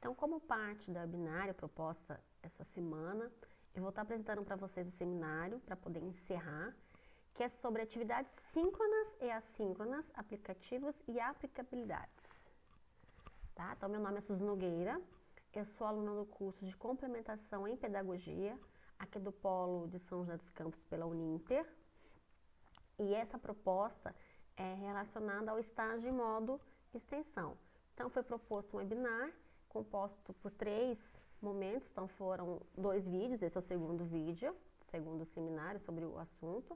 Então, como parte da webinária proposta essa semana, eu vou estar apresentando para vocês o seminário para poder encerrar, que é sobre atividades síncronas e assíncronas, aplicativos e aplicabilidades. Tá? Então, meu nome é Suzy Nogueira, eu sou aluna do curso de Complementação em Pedagogia, aqui do Polo de São José dos Campos pela Uninter, e essa proposta é relacionada ao estágio em modo extensão. Então, foi proposto um webinar composto por 3 momentos, então foram 2 vídeos, esse é o segundo vídeo, segundo seminário sobre o assunto,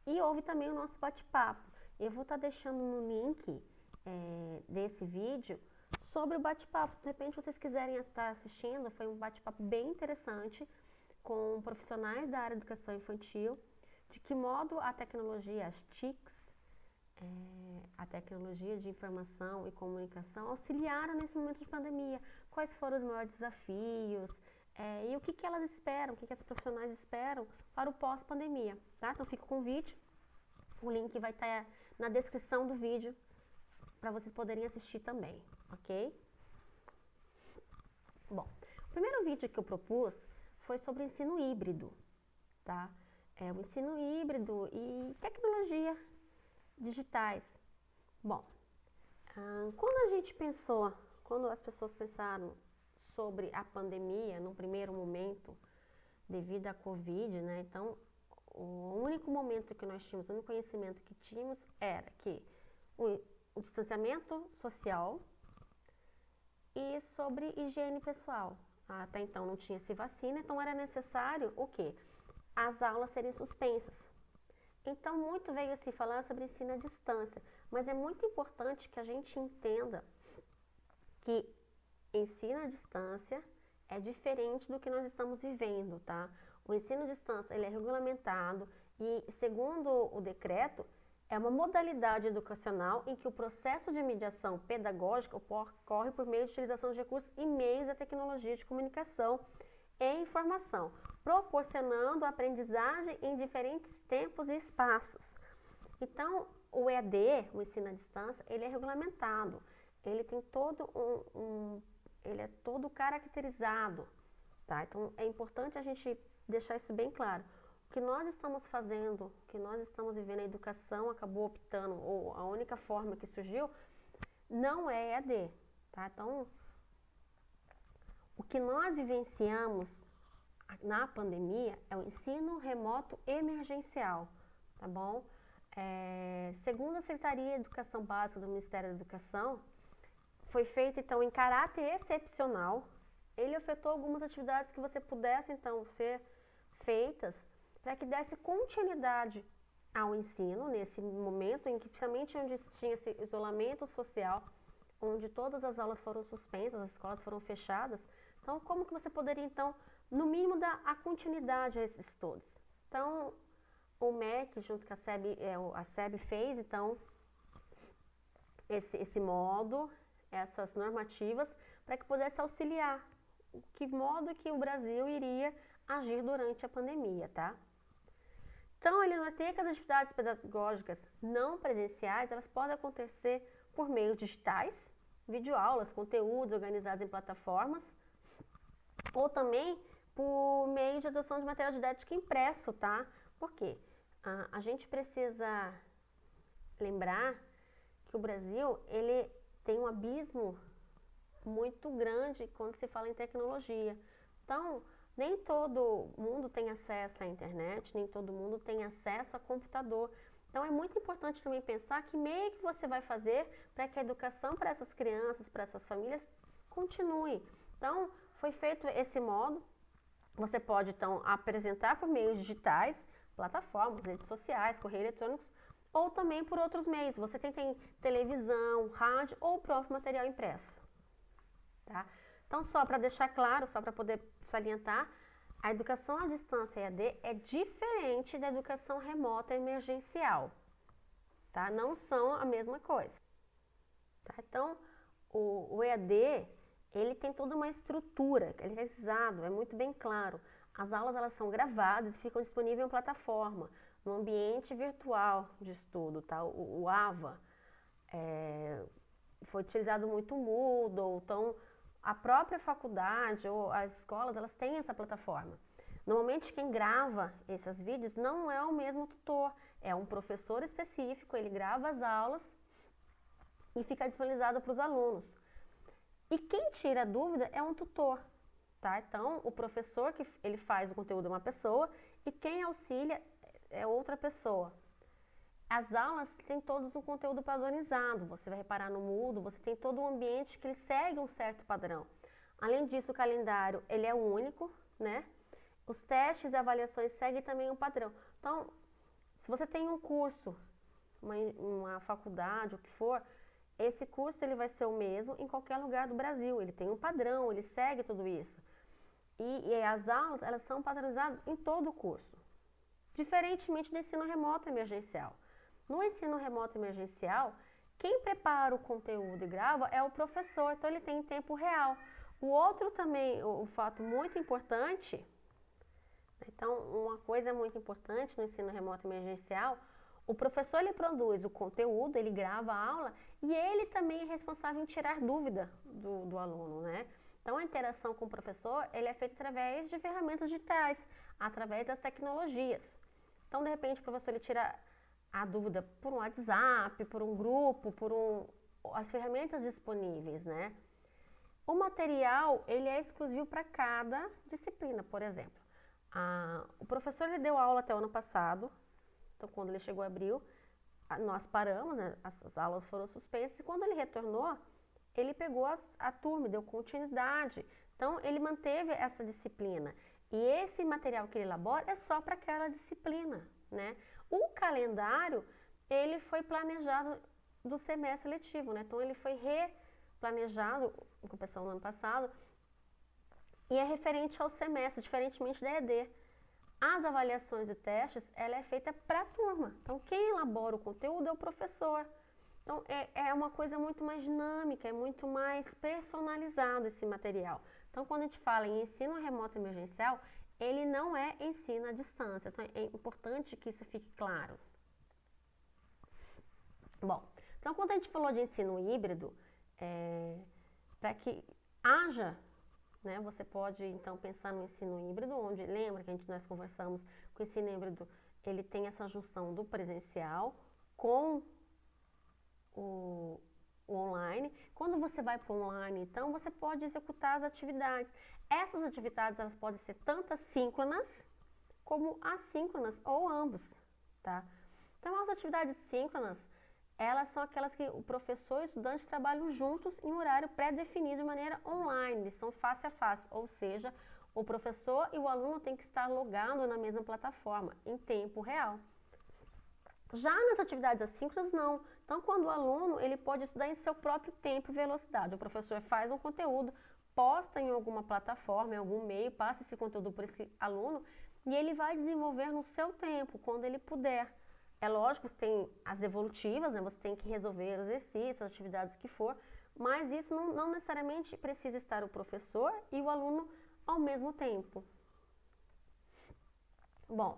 e houve também o nosso bate-papo. Eu vou estar deixando no link desse vídeo sobre o bate-papo, de repente vocês quiserem estar assistindo, foi um bate-papo bem interessante com profissionais da área de educação infantil, de que modo a tecnologia, as TICs, a tecnologia de informação e comunicação auxiliaram nesse momento de pandemia, quais foram os maiores desafios e o que elas esperam, o que as profissionais esperam para o pós-pandemia, tá? Então fica o convite, o link vai estar na descrição do vídeo para vocês poderem assistir também, ok? Bom, o primeiro vídeo que eu propus foi sobre ensino híbrido, tá? O ensino híbrido e tecnologia digitais. Bom, quando as pessoas pensaram sobre a pandemia, no primeiro momento, devido à Covid, né? Então, o único momento que nós tínhamos, o único conhecimento que tínhamos era que o distanciamento social e sobre higiene pessoal. Até então não tinha-se vacina, então era necessário o quê? As aulas serem suspensas. Então, muito veio se falar sobre ensino à distância, mas é muito importante que a gente entenda que ensino à distância é diferente do que nós estamos vivendo, tá? O ensino à distância, ele é regulamentado e, segundo o decreto, é uma modalidade educacional em que o processo de mediação pedagógica ocorre por meio de utilização de recursos e meios da tecnologia de comunicação e informação, proporcionando aprendizagem em diferentes tempos e espaços. Então, o EAD, o ensino à distância, ele é regulamentado, ele tem todo ele é todo caracterizado, tá? Então, é importante a gente deixar isso bem claro. O que nós estamos fazendo, o que nós estamos vivendo, a educação acabou optando, ou a única forma que surgiu, não é EAD, tá? Então, o que nós vivenciamos na pandemia é o ensino remoto emergencial, tá bom? Segundo a Secretaria de Educação Básica do Ministério da Educação, foi feito então em caráter excepcional. Ele afetou algumas atividades que você pudesse então ser feitas para que desse continuidade ao ensino nesse momento em que, principalmente onde tinha esse isolamento social, onde todas as aulas foram suspensas, as escolas foram fechadas. Então, como que você poderia, então, no mínimo, dar a continuidade a esses estudos? Então, o MEC, junto com a SEB fez, então, esse modo, essas normativas, para que pudesse auxiliar que modo que o Brasil iria agir durante a pandemia, tá? Então, ele norteia que as atividades pedagógicas não presenciais, elas podem acontecer por meios digitais, videoaulas, conteúdos organizados em plataformas, ou também por meio de adoção de material didático impresso, tá? Por quê? A gente precisa lembrar que o Brasil, ele tem um abismo muito grande quando se fala em tecnologia. Então, nem todo mundo tem acesso à internet, nem todo mundo tem acesso a computador. Então, é muito importante também pensar que meio que você vai fazer para que a educação para essas crianças, para essas famílias, continue. Então, foi feito esse modo. Você pode, então, apresentar por meios digitais, plataformas, redes sociais, correios eletrônicos, ou também por outros meios. Você tem televisão, rádio ou o próprio material impresso. Tá? Então, só para deixar claro, só para poder salientar, a educação à distância EAD é diferente da educação remota emergencial. Tá? Não são a mesma coisa. Tá? Então, o EAD, ele tem toda uma estrutura, ele é realizado, é muito bem claro. As aulas elas são gravadas e ficam disponíveis em plataforma, no ambiente virtual de estudo, tá? O AVA, foi utilizado muito o Moodle, então a própria faculdade ou as escolas, elas têm essa plataforma. Normalmente quem grava esses vídeos não é o mesmo tutor, é um professor específico, ele grava as aulas e fica disponibilizado para os alunos. E quem tira a dúvida é um tutor, tá? Então, o professor que ele faz o conteúdo é uma pessoa e quem auxilia é outra pessoa. As aulas têm todos um conteúdo padronizado, você vai reparar no Moodle, você tem todo um ambiente que ele segue um certo padrão. Além disso, o calendário, ele é único, né? Os testes e avaliações seguem também um padrão. Então, se você tem um curso, uma faculdade, o que for, esse curso ele vai ser o mesmo em qualquer lugar do Brasil. Ele tem um padrão, ele segue tudo isso. E as aulas, elas são padronizadas em todo o curso. Diferentemente do ensino remoto emergencial. No ensino remoto emergencial, quem prepara o conteúdo e grava é o professor, então ele tem em tempo real. O outro também, o fato muito importante, então uma coisa muito importante no ensino remoto emergencial, o professor ele produz o conteúdo, ele grava a aula e ele também é responsável em tirar dúvida do aluno, né? Então a interação com o professor ele é feita através de ferramentas digitais, através das tecnologias. Então de repente o professor ele tira a dúvida por um WhatsApp, por um grupo, as ferramentas disponíveis, né? O material ele é exclusivo para cada disciplina, por exemplo. O professor ele deu aula até o ano passado, então quando ele chegou em abril, nós paramos, né? As aulas foram suspensas e quando ele retornou, ele pegou a turma, deu continuidade. Então ele manteve essa disciplina. E esse material que ele elabora é só para aquela disciplina, né? O calendário, ele foi planejado do semestre letivo, né? Então ele foi replanejado em comparação ao ano passado e é referente ao semestre, diferentemente da ED. As avaliações e testes, ela é feita para a turma. Então quem elabora o conteúdo é o professor. Então é uma coisa muito mais dinâmica, é muito mais personalizado esse material. Então quando a gente fala em ensino remoto emergencial, ele não é ensino à distância. Então é importante que isso fique claro. Bom, então quando a gente falou de ensino híbrido, para que haja, né, você pode então pensar no ensino híbrido, onde lembra que nós conversamos que o ensino híbrido ele tem essa junção do presencial com o online. Quando você vai para o online, então, você pode executar as atividades. Essas atividades, elas podem ser tanto síncronas como assíncronas, ou ambos, tá? Então, as atividades síncronas, elas são aquelas que o professor e o estudante trabalham juntos em horário pré-definido de maneira online, eles são face a face, ou seja, o professor e o aluno têm que estar logado na mesma plataforma, em tempo real. Já nas atividades assíncronas, não. Então, quando o aluno, ele pode estudar em seu próprio tempo e velocidade. O professor faz um conteúdo, posta em alguma plataforma, em algum meio, passa esse conteúdo para esse aluno e ele vai desenvolver no seu tempo, quando ele puder. É lógico, tem as evolutivas, né? Você tem que resolver exercícios, atividades que for, mas isso não necessariamente precisa estar o professor e o aluno ao mesmo tempo. Bom,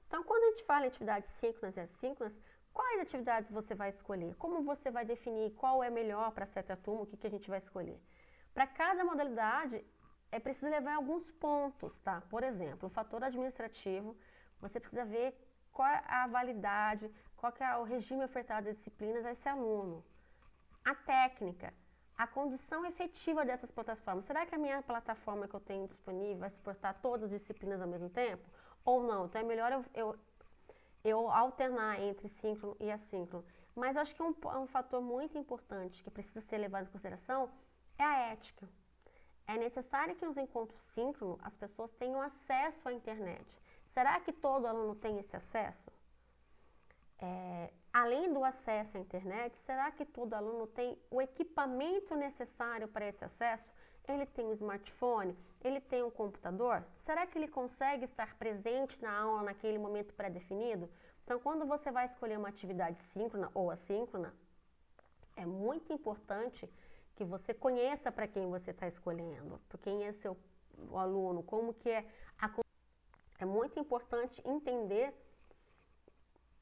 então, quando a gente fala em atividades síncronas e assíncronas, quais atividades você vai escolher? Como você vai definir qual é melhor para certa turma, o que a gente vai escolher? Para cada modalidade, é preciso levar alguns pontos, tá? Por exemplo, o fator administrativo, você precisa ver qual é a validade, qual é o regime ofertado das disciplinas a esse aluno. A técnica, a condição efetiva dessas plataformas. Será que a minha plataforma que eu tenho disponível vai suportar todas as disciplinas ao mesmo tempo? Ou não? Então é melhor eu alternar entre síncrono e assíncrono. Mas acho que um fator muito importante que precisa ser levado em consideração é a ética. É necessário que nos encontros síncronos as pessoas tenham acesso à internet. Será que todo aluno tem esse acesso? Além do acesso à internet, será que todo aluno tem o equipamento necessário para esse acesso? Ele tem um smartphone? Ele tem um computador? Será que ele consegue estar presente na aula naquele momento pré-definido? Então, quando você vai escolher uma atividade síncrona ou assíncrona, é muito importante que você conheça para quem você está escolhendo, para quem é seu aluno, como que é. É muito importante entender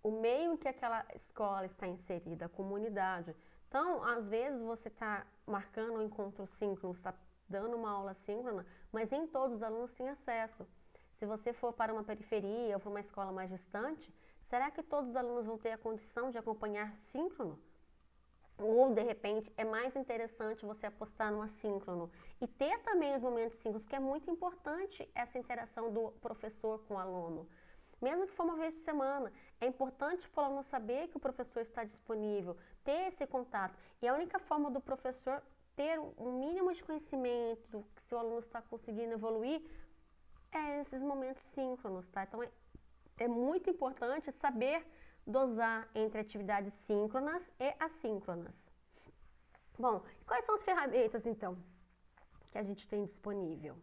o meio em que aquela escola está inserida, a comunidade. Então, às vezes você está marcando um encontro síncrono, está dando uma aula síncrona, mas nem todos os alunos têm acesso. Se você for para uma periferia ou para uma escola mais distante, será que todos os alunos vão ter a condição de acompanhar síncrono? Ou, de repente, é mais interessante você apostar no assíncrono e ter também os momentos síncronos, porque é muito importante essa interação do professor com o aluno. Mesmo que for uma vez por semana, é importante para o aluno saber que o professor está disponível, ter esse contato. E a única forma do professor ter um mínimo de conhecimento, se o aluno está conseguindo evoluir, é esses momentos síncronos, tá? Então, é muito importante saber dosar entre atividades síncronas e assíncronas. Bom, quais são as ferramentas, então, que a gente tem disponível?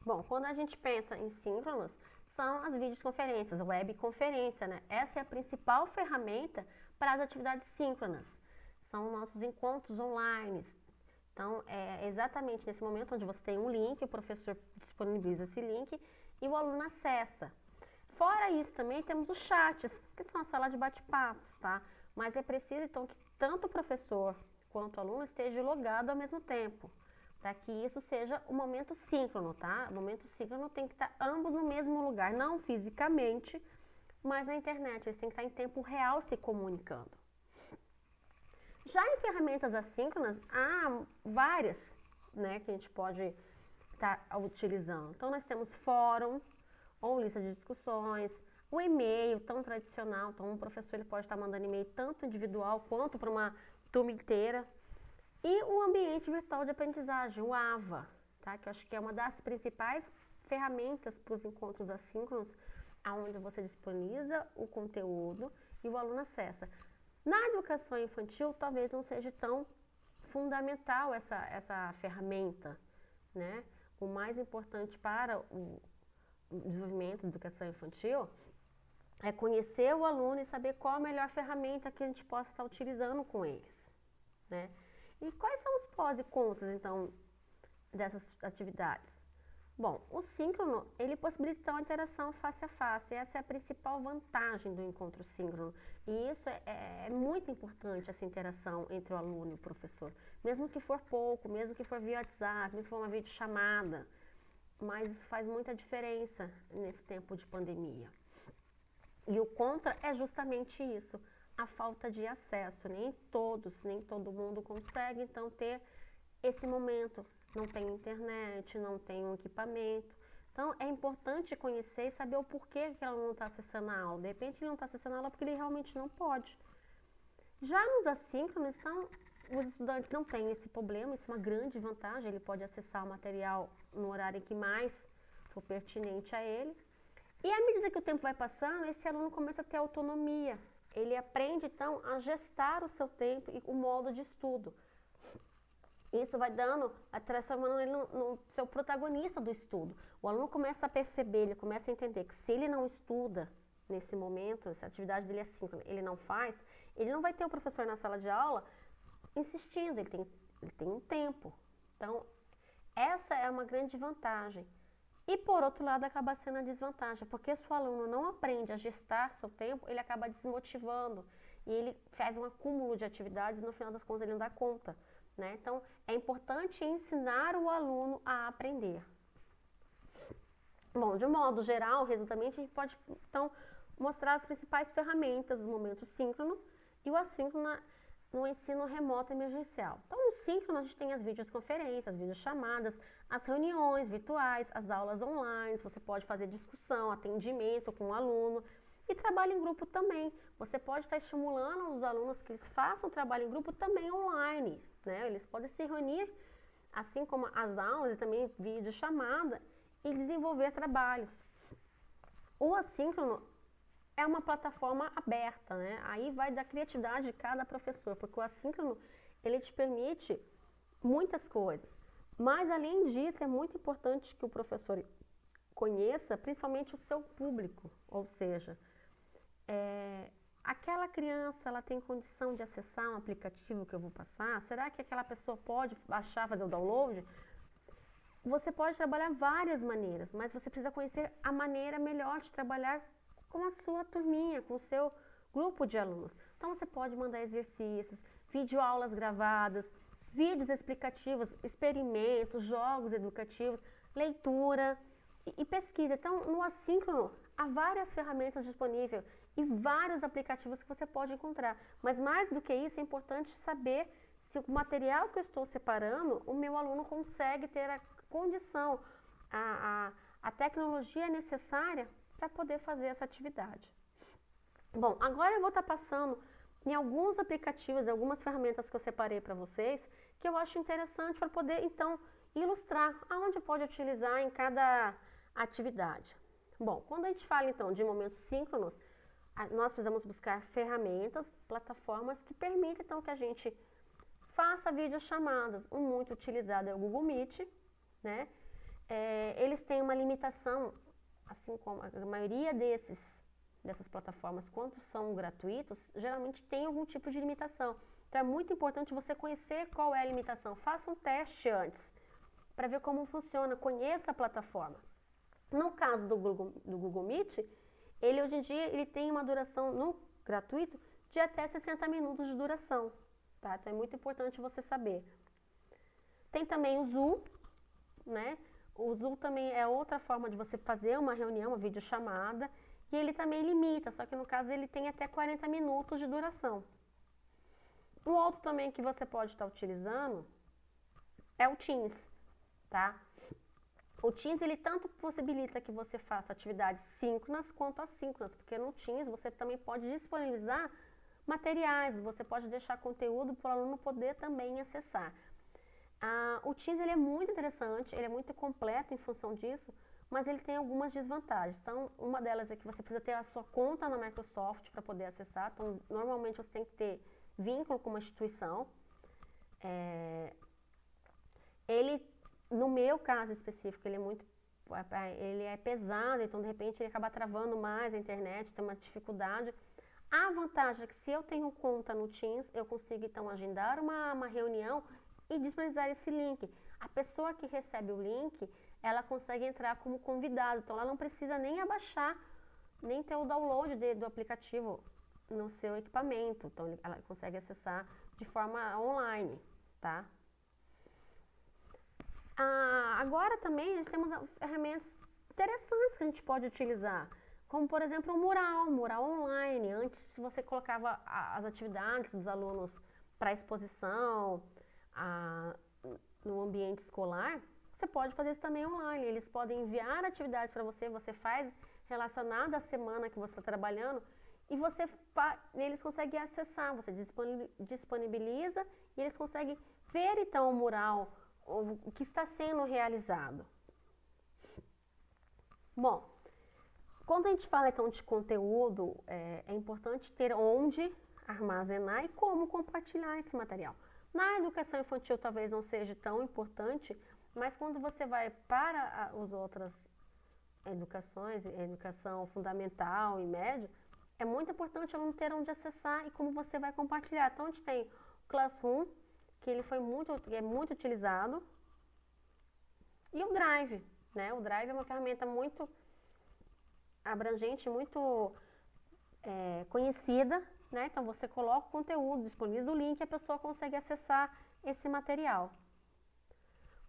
Bom, quando a gente pensa em síncronos, são as videoconferências, webconferência, né? Essa é a principal ferramenta para as atividades síncronas. São nossos encontros online. Então, é exatamente nesse momento onde você tem um link, o professor disponibiliza esse link e o aluno acessa. Fora isso, também temos os chats, que são a sala de bate-papos, tá? Mas é preciso, então, que tanto o professor quanto o aluno estejam logados ao mesmo tempo, para que isso seja um momento síncrono, tá? O momento síncrono tem que estar ambos no mesmo lugar, não fisicamente, mas na internet. Eles têm que estar em tempo real se comunicando. Já em ferramentas assíncronas, há várias, né, que a gente pode estar utilizando. Então, nós temos fórum, ou lista de discussões, o e-mail tão tradicional. Então, o professor ele pode estar mandando e-mail tanto individual quanto para uma turma inteira. E o ambiente virtual de aprendizagem, o AVA, tá? Que eu acho que é uma das principais ferramentas para os encontros assíncronos, onde você disponibiliza o conteúdo e o aluno acessa. Na educação infantil, talvez não seja tão fundamental essa ferramenta, né? O mais importante para o desenvolvimento da educação infantil é conhecer o aluno e saber qual a melhor ferramenta que a gente possa estar utilizando com eles, né? E quais são os prós e contras, então, dessas atividades? Bom, o síncrono, ele possibilita uma interação face a face. Essa é a principal vantagem do encontro síncrono. E isso é muito importante, essa interação entre o aluno e o professor. Mesmo que for pouco, mesmo que for via WhatsApp, mesmo que for uma videochamada. Mas isso faz muita diferença nesse tempo de pandemia. E o contra é justamente isso, a falta de acesso. Nem todo mundo consegue, então, ter esse momento. Não tem internet, não tem um equipamento. Então, é importante conhecer e saber o porquê que ela não está acessando a aula. De repente, ele não está acessando a aula porque ele realmente não pode. Já nos assíncronos, então, os estudantes não têm esse problema, isso é uma grande vantagem. Ele pode acessar o material no horário que mais for pertinente a ele. E à medida que o tempo vai passando, esse aluno começa a ter autonomia. Ele aprende, então, a gestar o seu tempo e o modo de estudo. Isso vai transformando ele no seu protagonista do estudo. O aluno começa a perceber, ele começa a entender que se ele não estuda nesse momento, se a atividade dele é síncrona, ele não faz, ele não vai ter o professor na sala de aula insistindo, ele tem um tempo. Então, essa é uma grande vantagem. E, por outro lado, acaba sendo a desvantagem, porque se o aluno não aprende a gestar seu tempo, ele acaba desmotivando e ele faz um acúmulo de atividades e, no final das contas, ele não dá conta. Né? Então, é importante ensinar o aluno a aprender. Bom, de um modo geral, resumidamente, a gente pode, então, mostrar as principais ferramentas do momento síncrono e o assíncrono no ensino remoto emergencial. Então, no síncrono, a gente tem as videoconferências, as videochamadas, as reuniões virtuais, as aulas online, você pode fazer discussão, atendimento com o aluno e trabalho em grupo também. Você pode estar estimulando os alunos que eles façam trabalho em grupo também online, né? Eles podem se reunir, assim como as aulas e também videochamada, e desenvolver trabalhos. O assíncrono é uma plataforma aberta, né? Aí vai da criatividade de cada professor, porque o assíncrono, ele te permite muitas coisas. Mas, além disso, é muito importante que o professor conheça, principalmente o seu público, ou seja, aquela criança, ela tem condição de acessar um aplicativo que eu vou passar? Será que aquela pessoa pode baixar, fazer o download? Você pode trabalhar várias maneiras, mas você precisa conhecer a maneira melhor de trabalhar com a sua turminha, com o seu grupo de alunos. Então, você pode mandar exercícios, videoaulas gravadas, vídeos explicativos, experimentos, jogos educativos, leitura e pesquisa. Então, no assíncrono, há várias ferramentas disponíveis e vários aplicativos que você pode encontrar. Mas mais do que isso, é importante saber se o material que eu estou separando, o meu aluno consegue ter a condição, a tecnologia necessária para poder fazer essa atividade. Bom, agora eu vou estar passando em alguns aplicativos, algumas ferramentas que eu separei para vocês, que eu acho interessante para poder, então, ilustrar aonde pode utilizar em cada atividade. Bom, quando a gente fala, então, de momentos síncronos, nós precisamos buscar ferramentas, plataformas que permitam, então, que a gente faça videochamadas. Um muito utilizado é o Google Meet, né? Eles têm uma limitação, assim como a maioria dessas plataformas, quando são gratuitos, geralmente tem algum tipo de limitação. Então é muito importante você conhecer qual é a limitação. Faça um teste antes, para ver como funciona, conheça a plataforma. No caso do Google Meet, ele hoje em dia ele tem uma duração no gratuito de até 60 minutos de duração. Tá? Então é muito importante você saber. Tem também o Zoom, né? O Zoom também é outra forma de você fazer uma reunião, uma videochamada, e ele também limita, só que no caso ele tem até 40 minutos de duração. Um outro também que você pode estar utilizando é o Teams, tá? O Teams, ele tanto possibilita que você faça atividades síncronas quanto assíncronas, porque no Teams você também pode disponibilizar materiais, você pode deixar conteúdo para o aluno poder também acessar. O Teams ele é muito interessante, ele é muito completo em função disso, mas ele tem algumas desvantagens. Então, uma delas é que você precisa ter a sua conta na Microsoft para poder acessar. Então, normalmente você tem que ter vínculo com uma instituição. Ele, no meu caso específico, ele é pesado, então de repente ele acaba travando mais a internet, tem uma dificuldade. A vantagem é que se eu tenho conta no Teams, eu consigo então agendar uma reunião e disponibilizar esse link. A pessoa que recebe o link, ela consegue entrar como convidado, então ela não precisa nem abaixar, nem ter o download do aplicativo no seu equipamento, então ela consegue acessar de forma online, tá? Agora também nós temos ferramentas interessantes que a gente pode utilizar, como por exemplo o mural online. Antes você colocava as atividades dos alunos para exposição no ambiente escolar, você pode fazer isso também online. Eles podem enviar atividades para você, você faz relacionada à semana que você está trabalhando e eles conseguem acessar, você disponibiliza e eles conseguem ver então o mural, o que está sendo realizado. Bom, quando a gente fala então de conteúdo, é importante ter onde armazenar e como compartilhar esse material. Na educação infantil talvez não seja tão importante, mas quando você vai para as outras educações, educação fundamental e média, é muito importante o aluno ter onde acessar e como você vai compartilhar. Então a gente tem o Classroom, que ele é muito utilizado, e o Drive, né? O Drive é uma ferramenta muito abrangente, muito conhecida, né? Então você coloca o conteúdo, disponibiliza o link e a pessoa consegue acessar esse material.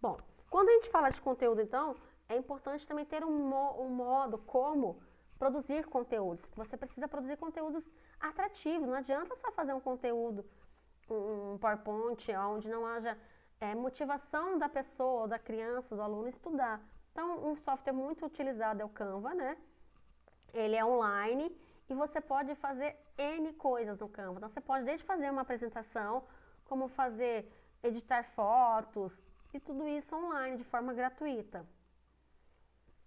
Bom, quando a gente fala de conteúdo, então, é importante também ter um modo como produzir conteúdos. Você precisa produzir conteúdos atrativos, não adianta só fazer um conteúdo, um PowerPoint, onde não haja motivação da pessoa, da criança, do aluno estudar. Então, um software muito utilizado é o Canva, né? Ele é online e você pode fazer N coisas no Canva. Então, você pode desde fazer uma apresentação, como editar fotos e tudo isso online de forma gratuita.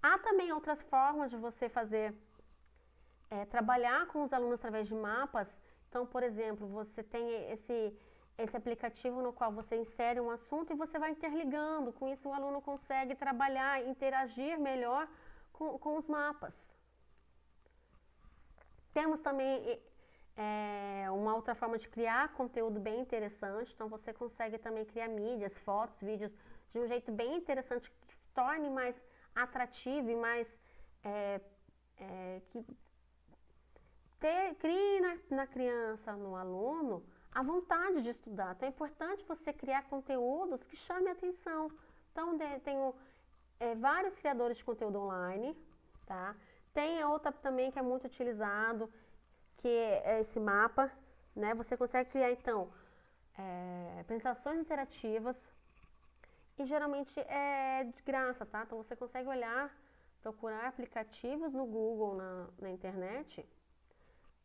Há também outras formas de você trabalhar com os alunos através de mapas. Então, por exemplo, você tem esse aplicativo no qual você insere um assunto e você vai interligando. Com isso, o aluno consegue trabalhar, interagir melhor com os mapas. Temos também uma outra forma de criar conteúdo bem interessante. Então, você consegue também criar mídias, fotos, vídeos de um jeito bem interessante que torne mais atrativo e mais crie na criança, no aluno, a vontade de estudar. Então é importante você criar conteúdos que chamem a atenção. Então tenho vários criadores de conteúdo online, tá? Tem outra também que é muito utilizado, que é esse mapa, né? Você consegue criar então apresentações interativas e geralmente é de graça, tá? Então você consegue olhar, procurar aplicativos no Google, na internet,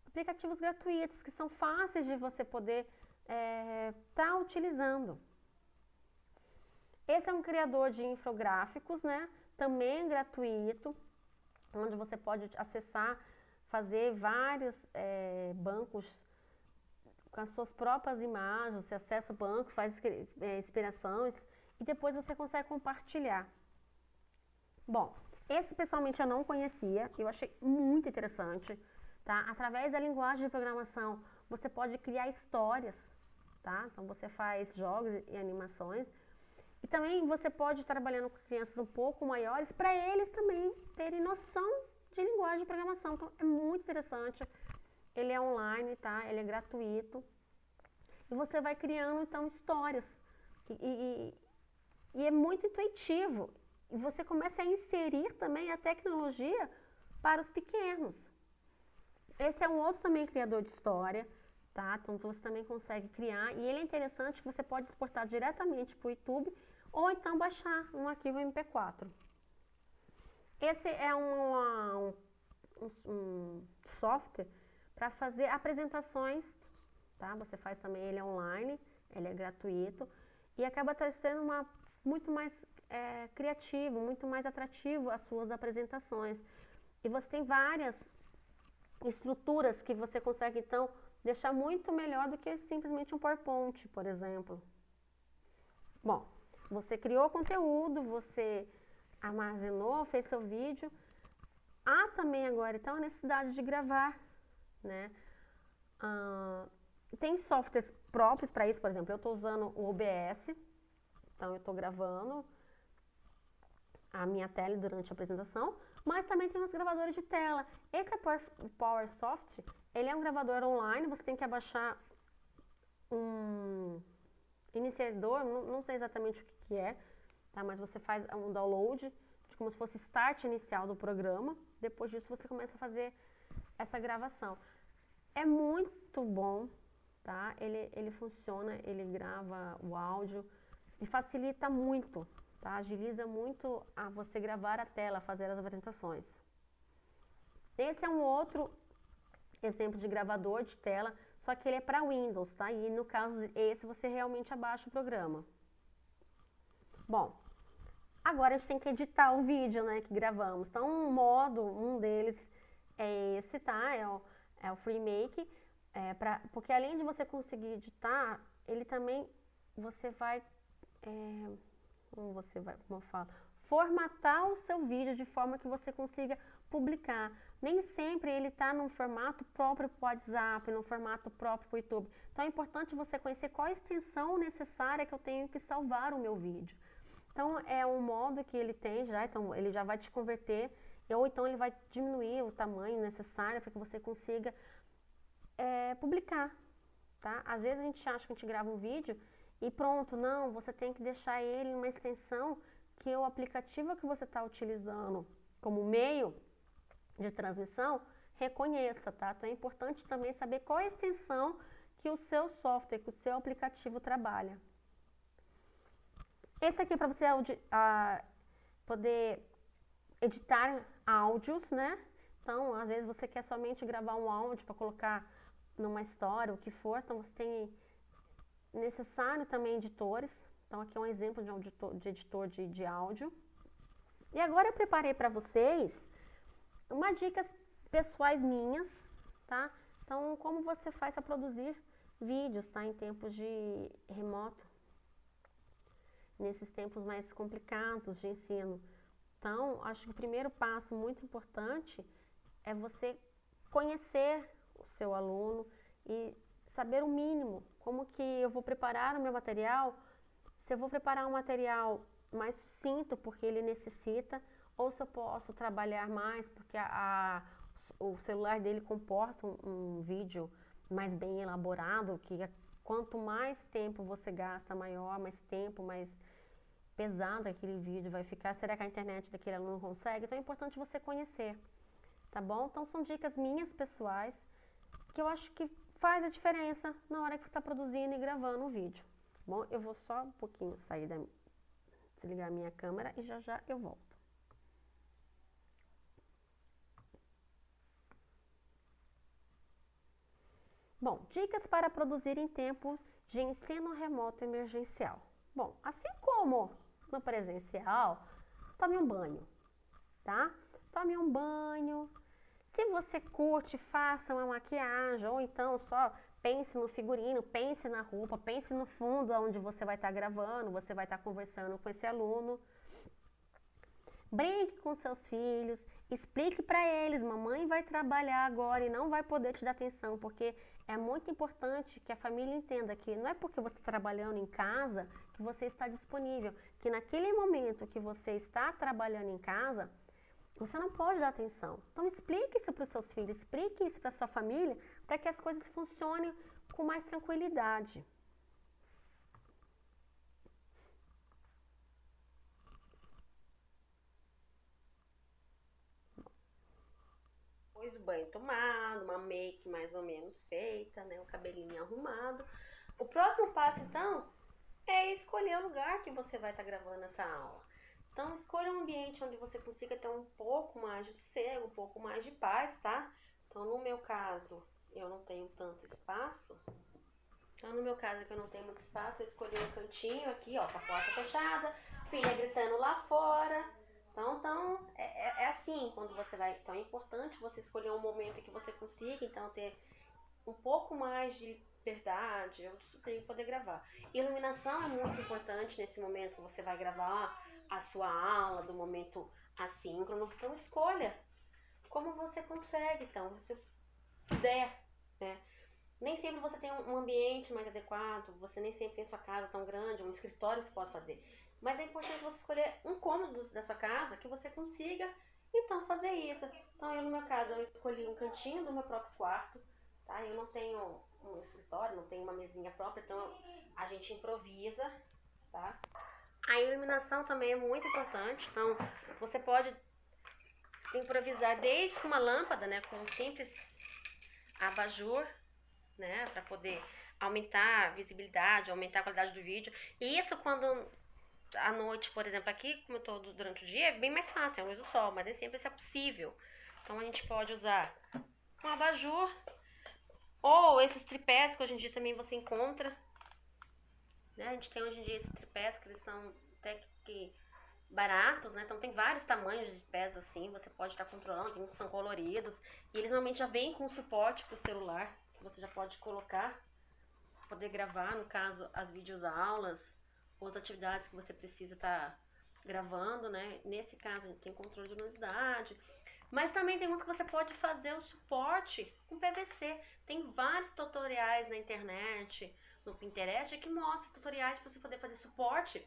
aplicativos gratuitos que são fáceis de você poder tá utilizando. Esse é um criador de infográficos, né? Também gratuito, onde você pode acessar, fazer vários bancos com as suas próprias imagens. Você acessa o banco, faz inspirações e depois você consegue compartilhar. Bom, esse pessoalmente eu não conhecia, eu achei muito interessante, tá? Através da linguagem de programação, você pode criar histórias, tá? Então você faz jogos e animações. E também você pode ir trabalhando com crianças um pouco maiores para eles também terem noção de linguagem de programação. Então é muito interessante. Ele é online, tá? Ele é gratuito. E você vai criando então histórias. E é muito intuitivo. E você começa a inserir também a tecnologia para os pequenos. Esse é um outro também criador de história, tá? Então você também consegue criar. E ele é interessante que você pode exportar diretamente para o YouTube ou então baixar um arquivo MP4. Esse é um software para fazer apresentações, tá? Você faz também ele online, ele é gratuito e acaba sendo muito mais criativo, muito mais atrativo as suas apresentações. E você tem várias estruturas que você consegue então deixar muito melhor do que simplesmente um PowerPoint, por exemplo. Bom, você criou conteúdo, você armazenou, fez seu vídeo. Há também agora então a necessidade de gravar, né? Tem softwares próprios para isso, por exemplo, eu estou usando o OBS, então eu estou gravando a minha tela durante a apresentação, mas também tem os gravadores de tela. Esse PowerSoft, ele é um gravador online, você tem que abaixar um iniciador, não sei exatamente o que é, tá? Mas você faz um download de como se fosse start inicial do programa. Depois disso você começa a fazer essa gravação. É muito bom, tá? Ele funciona, ele grava o áudio e facilita muito, tá? Agiliza muito a você gravar a tela, fazer as apresentações. Esse é um outro exemplo de gravador de tela, só que ele é para Windows, tá? E no caso esse você realmente abaixa o programa. Bom, agora a gente tem que editar o vídeo, né, que gravamos. Então um deles é esse, tá? É o FreeMake, porque além de você conseguir editar, ele também você vai, como eu falo, formatar o seu vídeo de forma que você consiga publicar. Nem sempre ele está num formato próprio para o WhatsApp, num formato próprio para o YouTube. Então é importante você conhecer qual a extensão necessária que eu tenho que salvar o meu vídeo. Então é um modo que ele tem já, então ele já vai te converter, ou então ele vai diminuir o tamanho necessário para que você consiga publicar, tá? Às vezes a gente acha que a gente grava um vídeo e pronto, não, você tem que deixar ele em uma extensão que o aplicativo que você está utilizando como meio de transmissão reconheça, tá? Então é importante também saber qual é a extensão que o seu software, que o seu aplicativo trabalha. Esse aqui é para você poder editar áudios, né? Então, às vezes você quer somente gravar um áudio para colocar numa história, o que for. Então, você tem necessário também editores. Então, aqui é um exemplo de editor de áudio. E agora eu preparei para vocês dicas pessoais minhas, tá? Então, como você faz para produzir vídeos, tá? Em tempos de remoto, nesses tempos mais complicados de ensino. Então, acho que o primeiro passo muito importante é você conhecer o seu aluno e saber o mínimo, como que eu vou preparar o meu material, se eu vou preparar um material mais sucinto porque ele necessita, ou se eu posso trabalhar mais porque o celular dele comporta um vídeo mais bem elaborado, que quanto mais tempo você gasta, mais tempo, mais pesado aquele vídeo vai ficar. Será que a internet daquele aluno consegue? Então é importante você conhecer, tá bom? Então são dicas minhas pessoais que eu acho que faz a diferença na hora que você está produzindo e gravando o vídeo, tá bom? Eu vou só um pouquinho desligar a minha câmera e já já eu volto. Bom, dicas para produzir em tempos de ensino remoto emergencial. Bom, assim como no presencial, tome um banho, tá? Tome um banho. Se você curte, faça uma maquiagem, ou então só pense no figurino, pense na roupa, pense no fundo onde você vai estar gravando, você vai estar conversando com esse aluno. Brinque com seus filhos, explique para eles, mamãe vai trabalhar agora e não vai poder te dar atenção, porque é muito importante que a família entenda que não é porque você está trabalhando em casa que você está disponível, que naquele momento que você está trabalhando em casa, você não pode dar atenção. Então explique isso para os seus filhos, explique isso para a sua família, para que as coisas funcionem com mais tranquilidade. Depois do banho tomado, uma make mais ou menos feita, né, o cabelinho arrumado. O próximo passo, então, é escolher o lugar que você vai estar gravando essa aula. Então, escolha um ambiente onde você consiga ter um pouco mais de sossego, um pouco mais de paz, tá? Então, no meu caso, eu não tenho tanto espaço. Então, no meu caso, que eu não tenho muito espaço, eu escolhi um cantinho aqui, ó, com a porta fechada, filha gritando lá fora. Então é assim, quando você vai... Então, é importante você escolher um momento em que você consiga, então, ter um pouco mais de liberdade, ou de sossego, poder gravar. Iluminação é muito importante nesse momento que você vai gravar a sua aula, do momento assíncrono. Então, escolha como você consegue, então, se você puder, né? Nem sempre você tem um ambiente mais adequado, você nem sempre tem sua casa tão grande, um escritório que você possa fazer. Mas é importante você escolher um cômodo da sua casa que você consiga, então, fazer isso. Então, eu no meu caso, eu escolhi um cantinho do meu próprio quarto, tá? Eu não tenho um escritório, não tenho uma mesinha própria, então a gente improvisa, tá? A iluminação também é muito importante, então você pode se improvisar desde com uma lâmpada, né, com um simples abajur, né, para poder aumentar a visibilidade, aumentar a qualidade do vídeo. E isso quando à noite, por exemplo, aqui, como eu tô durante o dia, é bem mais fácil, é a luz do sol, mas nem sempre isso é possível. Então a gente pode usar um abajur ou esses tripés que hoje em dia também você encontra, né? A gente tem hoje em dia esses tripés que eles são até que baratos, né? Então tem vários tamanhos de pés assim, você pode estar controlando, tem uns que são coloridos, e eles normalmente já vêm com suporte para o celular, que você já pode colocar, poder gravar, no caso, as videoaulas ou as atividades que você precisa estar gravando, né? Nesse caso, a gente tem controle de luminosidade, mas também tem uns que você pode fazer o suporte com PVC. Tem vários tutoriais na internet, no Pinterest, que mostram tutoriais para você poder fazer suporte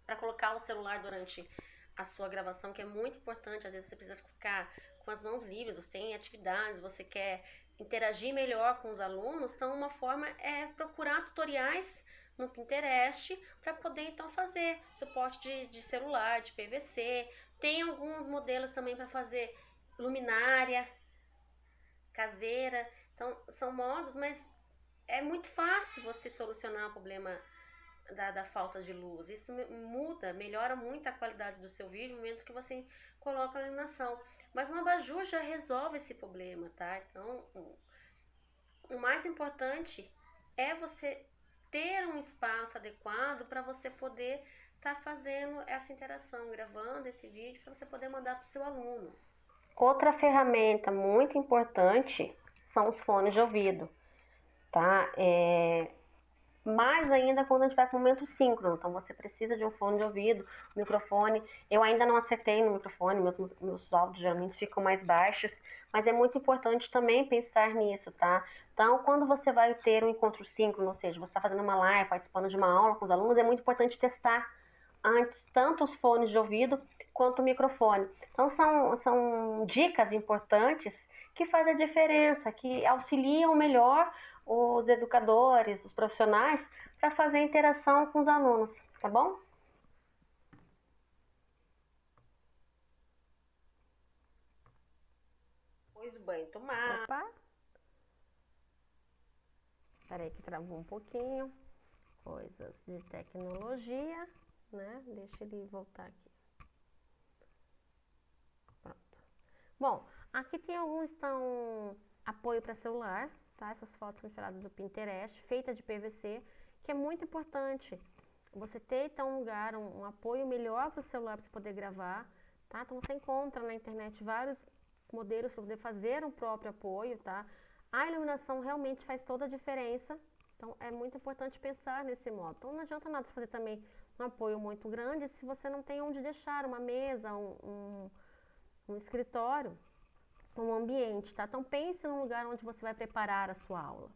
para colocar o celular durante a sua gravação, que é muito importante. Às vezes você precisa ficar com as mãos livres, você tem atividades, você quer interagir melhor com os alunos, então uma forma é procurar tutoriais no Pinterest para poder então fazer suporte de celular, de PVC. Tem alguns modelos também para fazer luminária caseira, então são modos, mas é muito fácil você solucionar o problema da falta de luz. Isso muda, melhora muito a qualidade do seu vídeo no momento que você coloca a iluminação. Mas um abajur já resolve esse problema, tá? Então, o mais importante é você ter um espaço adequado para você poder estar fazendo essa interação, gravando esse vídeo para você poder mandar para o seu aluno. Outra ferramenta muito importante são os fones de ouvido, tá? Mais ainda quando a gente vai para o momento síncrono, então você precisa de um fone de ouvido, microfone. Eu ainda não acertei no microfone, meus áudios geralmente ficam mais baixos, mas é muito importante também pensar nisso, tá? Então, quando você vai ter um encontro síncrono, ou seja, você está fazendo uma live, participando de uma aula com os alunos, é muito importante testar antes tanto os fones de ouvido quanto o microfone. Então, são dicas importantes que fazem a diferença, que auxiliam melhor os educadores, os profissionais, para fazer a interação com os alunos, tá bom? Depois do banho tomar. Opa! Peraí que travou um pouquinho. Coisas de tecnologia, né? Deixa ele voltar aqui. Pronto. Bom, aqui tem alguns apoio para celular, tá? Essas fotos são tiradas do Pinterest, feita de PVC, que é muito importante. Você ter então um lugar, um apoio melhor para o celular para você poder gravar, tá? Então você encontra na internet vários modelos para poder fazer um próprio apoio, tá? A iluminação realmente faz toda a diferença, então é muito importante pensar nesse modo. Então não adianta nada você fazer também um apoio muito grande se você não tem onde deixar uma mesa, um escritório, um ambiente, tá? Então pense num lugar onde você vai preparar a sua aula.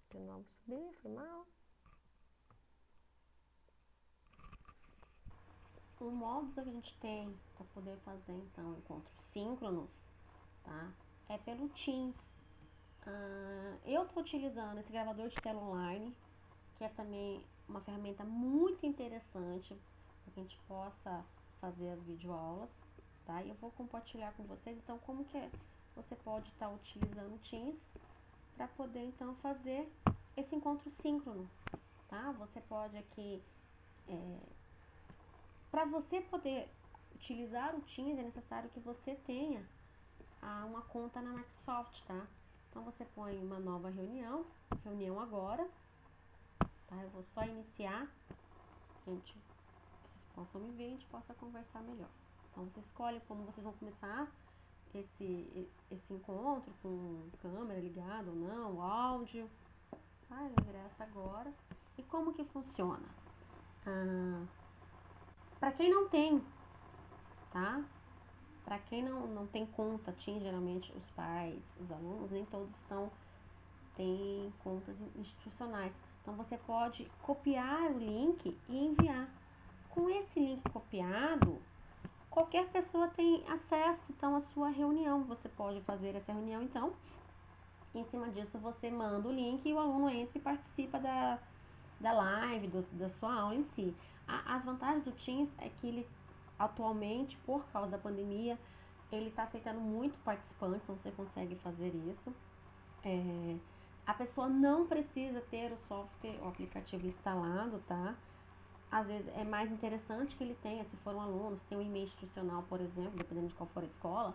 De novo subir, foi mal. O modo que a gente tem para poder fazer então encontros síncronos, tá? É pelo Teams. Eu estou utilizando esse gravador de tela online, que é também uma ferramenta muito interessante para que a gente possa fazer as videoaulas, tá? E eu vou compartilhar com vocês então como que você pode estar utilizando o Teams para poder então fazer esse encontro síncrono, tá? Você pode aqui, para você poder utilizar o Teams é necessário que você tenha uma conta na Microsoft, tá? Então você põe uma nova reunião agora, tá? Eu vou só iniciar, gente, vocês possam me ver e a gente possa conversar melhor. Então você escolhe como vocês vão começar esse encontro, com câmera ligada ou não, o áudio, tá? Ele ingressa agora. E como que funciona? Para quem não tem, tá? Para quem não tem conta, geralmente os pais, os alunos, nem todos têm contas institucionais. Então você pode copiar o link e enviar. Com esse link copiado, qualquer pessoa tem acesso então à sua reunião. Você pode fazer essa reunião então. Em cima disso você manda o link e o aluno entra e participa da live, da sua aula em si. As vantagens do Teams é que ele atualmente, por causa da pandemia, ele está aceitando muito participantes, então você consegue fazer isso. A pessoa não precisa ter o software, o aplicativo instalado, tá? Às vezes é mais interessante que ele tenha, se for um aluno, se tem um e-mail institucional, por exemplo, dependendo de qual for a escola.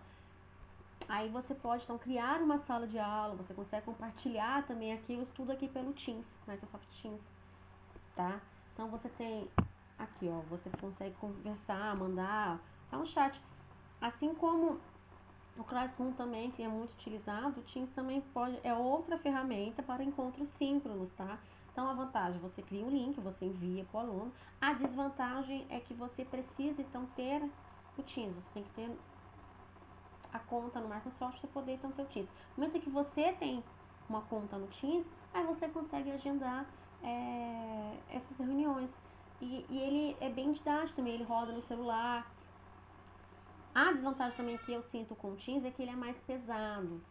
Aí você pode, então, criar uma sala de aula, você consegue compartilhar também aqui o estudo aqui pelo Teams, Microsoft Teams, tá? Então você tem aqui, ó, você consegue conversar, mandar, é um chat. Assim como o Classroom também, que é muito utilizado, o Teams também é outra ferramenta para encontros síncronos, tá? Então a vantagem, você cria um link, você envia para o aluno. A desvantagem é que você precisa então ter o Teams, você tem que ter a conta no Microsoft para poder então ter o Teams. No momento que você tem uma conta no Teams, aí você consegue agendar essas reuniões. E ele é bem didático também, ele roda no celular. A desvantagem também que eu sinto com o Teams é que ele é mais pesado,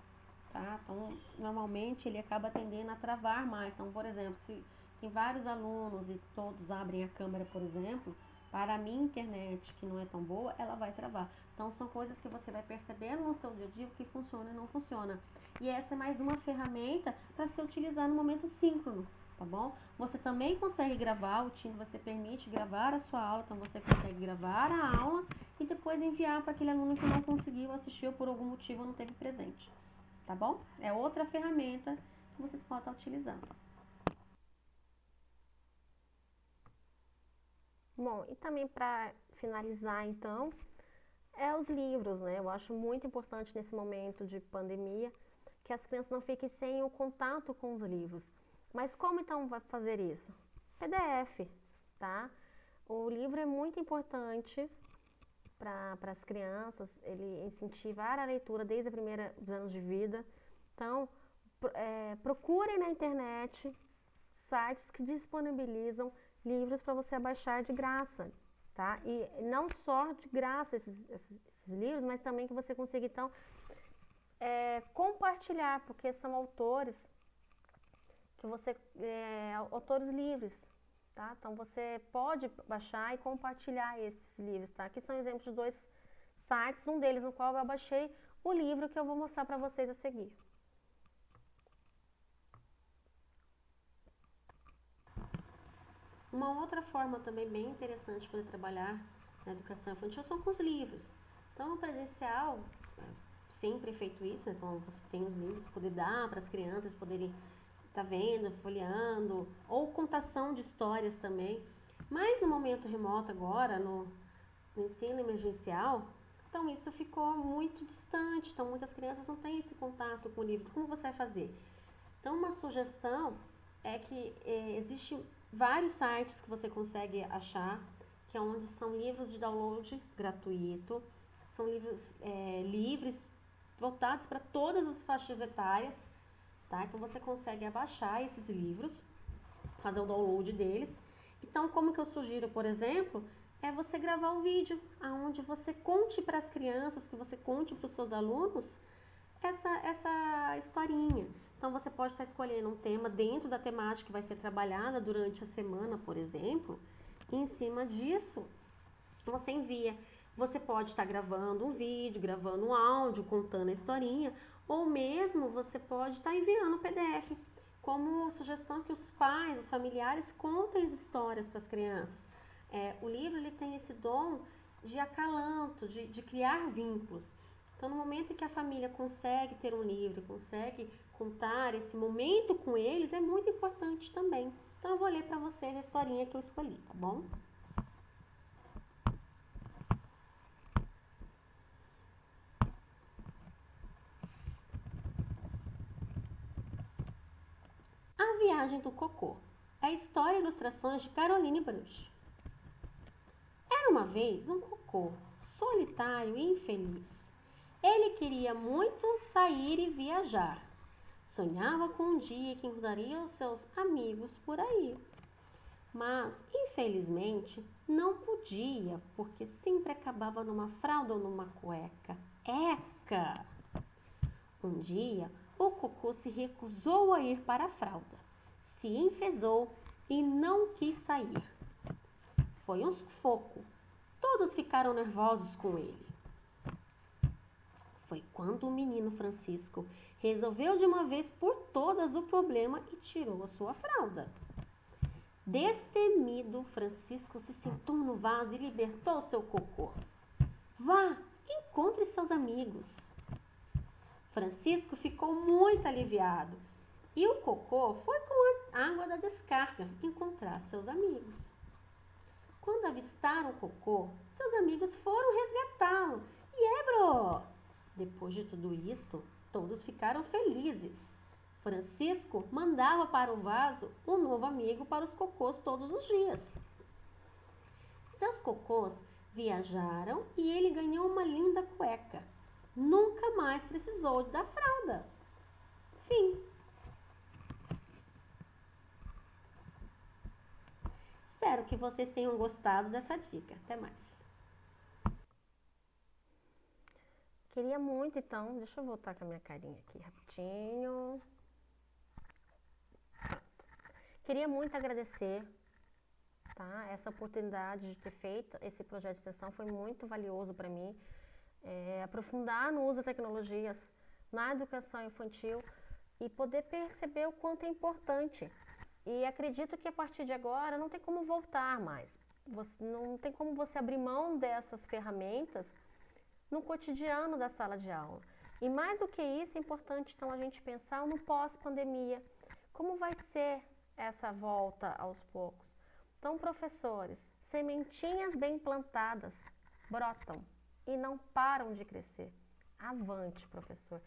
tá? Então, normalmente ele acaba tendendo a travar mais. Então, por exemplo, se tem vários alunos e todos abrem a câmera, por exemplo, para a minha internet, que não é tão boa, ela vai travar. Então, são coisas que você vai percebendo no seu dia a dia o que funciona e não funciona. E essa é mais uma ferramenta para se utilizar no momento síncrono, tá bom? Você também consegue gravar, o Teams você permite gravar a sua aula, então você consegue gravar a aula e depois enviar para aquele aluno que não conseguiu assistir ou por algum motivo não teve presente, tá bom? É outra ferramenta que vocês podem estar utilizando. Bom, e também para finalizar então, os livros, né? Eu acho muito importante nesse momento de pandemia que as crianças não fiquem sem o contato com os livros. Mas como então vai fazer isso? PDF, tá? O livro é muito importante para as crianças, ele incentivar a leitura desde os primeiros anos de vida. Então, procurem na internet sites que disponibilizam livros para você baixar de graça, tá? E não só de graça esses livros, mas também que você consiga, então, compartilhar, porque são autores que autores livres, tá? Então você pode baixar e compartilhar esses livros, tá? Aqui são exemplos de 2 sites, um deles no qual eu baixei o livro que eu vou mostrar para vocês a seguir. Uma outra forma também bem interessante de poder trabalhar na educação infantil são com os livros. Então, no presencial, sempre é feito isso, né? Então você tem os livros, poder dar para as crianças poderem estar vendo, folheando, ou contação de histórias também. Mas no momento remoto agora, no ensino emergencial, então isso ficou muito distante, então muitas crianças não têm esse contato com o livro. Como você vai fazer? Então uma sugestão é que existem vários sites que você consegue achar, que é onde são livros de download gratuito, são livros livres, voltados para todas as faixas etárias, tá? Então você consegue baixar esses livros, fazer o download deles. Então, como que eu sugiro, por exemplo, é você gravar um vídeo onde você conte para as crianças, que você conte para os seus alunos essa historinha. Então, você pode estar escolhendo um tema dentro da temática que vai ser trabalhada durante a semana, por exemplo, e em cima disso, você envia. Você pode estar gravando um vídeo, gravando um áudio, contando a historinha, ou mesmo você pode estar enviando um PDF, como sugestão que os pais, os familiares contem as histórias para as crianças. O livro ele tem esse dom de acalanto, de criar vínculos. Então, no momento em que a família consegue ter um livro, consegue contar esse momento com eles, é muito importante também. Então, eu vou ler para vocês a historinha que eu escolhi, tá bom? A Viagem do Cocô. A história e ilustrações de Caroline Bruch. Era uma vez um cocô, solitário e infeliz. Ele queria muito sair e viajar. Sonhava com um dia que encontraria os seus amigos por aí. Mas, infelizmente, não podia, porque sempre acabava numa fralda ou numa cueca. Eca! Um dia, o cocô se recusou a ir para a fralda, se enfezou e não quis sair. Foi um sufoco. Todos ficaram nervosos com ele. Foi quando o menino Francisco resolveu de uma vez por todas o problema e tirou a sua fralda. Destemido, Francisco se sentou no vaso e libertou seu cocô. Vá, encontre seus amigos. Francisco ficou muito aliviado e o cocô foi com a água da descarga encontrar seus amigos. Quando avistaram o cocô, seus amigos foram resgatá-lo. Bro! Depois de tudo isso, todos ficaram felizes. Francisco mandava para o vaso um novo amigo para os cocôs todos os dias. Seus cocôs viajaram e ele ganhou uma linda cueca. Nunca mais precisou da fralda. Fim. Espero que vocês tenham gostado dessa dica. Até mais. Queria muito, então, deixa eu voltar com a minha carinha aqui rapidinho. Queria muito agradecer, tá? Essa oportunidade de ter feito esse projeto de extensão foi muito valioso para mim. Aprofundar no uso de tecnologias na educação infantil e poder perceber o quanto é importante. E acredito que a partir de agora não tem como voltar mais. Não tem como você abrir mão dessas ferramentas no cotidiano da sala de aula. E mais do que isso, é importante então a gente pensar no pós-pandemia. Como vai ser essa volta aos poucos? Então, professores, sementinhas bem plantadas brotam e não param de crescer. Avante, professor.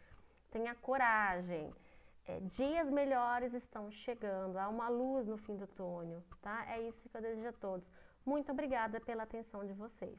Tenha coragem. Dias melhores estão chegando. Há uma luz no fim do túnel, tá? É isso que eu desejo a todos. Muito obrigada pela atenção de vocês.